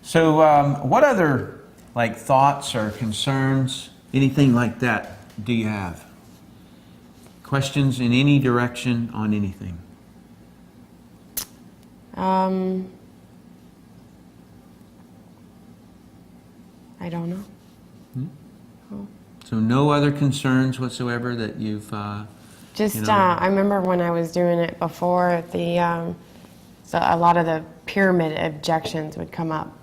So what other thoughts or concerns, anything like that, do you have? Questions in any direction on anything? I don't know. Oh. So no other concerns whatsoever that you've... Just, I remember when I was doing it before, so a lot of the pyramid objections would come up.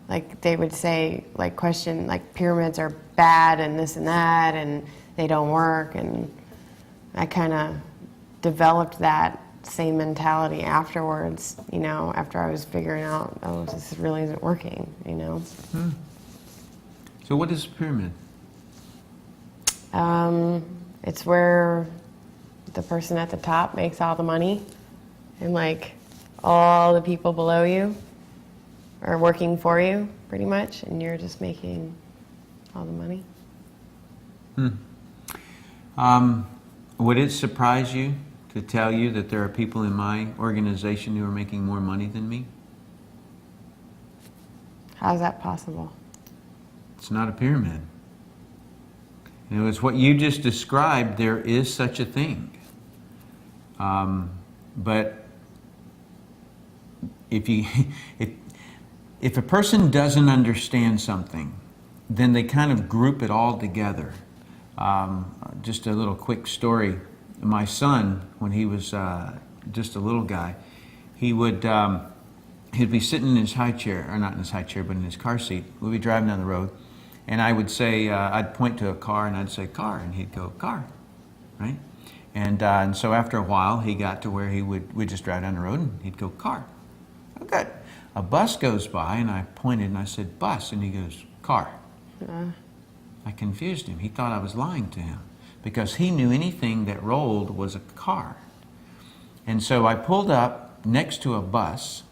Like they would say, question, pyramids are bad and this and that, and they don't work. And I kind of developed that same mentality afterwards, after I was figuring out, oh, this really isn't working, So what is a pyramid? It's where the person at the top makes all the money, and all the people below you are working for you, pretty much, and you're just making all the money. Would it surprise you to tell you that there are people in my organization who are making more money than me? How's that possible? It's not a pyramid. It's what you just described. There is such a thing. But if a person doesn't understand something, then they kind of group it all together. Just a little quick story. My son, when he was just a little guy, he'd be sitting in his high chair, or not in his high chair, but in his car seat. We'd be driving down the road, and I would say, I'd point to a car, and I'd say, car, and he'd go, car, right? And so after a while, he got to where we'd just drive down the road, and he'd go, car. Oh, good. A bus goes by, and I pointed, and I said, bus, and he goes, car. I confused him. He thought I was lying to him, because he knew anything that rolled was a car. And so I pulled up next to a bus.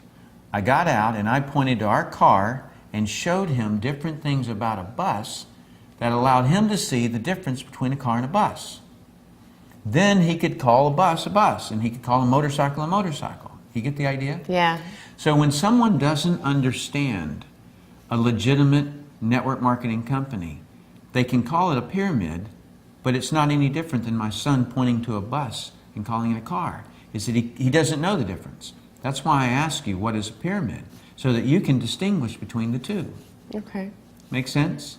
I got out, and I pointed to our car and showed him different things about a bus that allowed him to see the difference between a car and a bus. Then he could call a bus, and he could call a motorcycle. You get the idea? Yeah. So when someone doesn't understand a legitimate network marketing company, they can call it a pyramid, but it's not any different than my son pointing to a bus and calling it a car. Is that he doesn't know the difference. That's why I ask you, what is a pyramid? So that you can distinguish between the two. Okay. Make sense?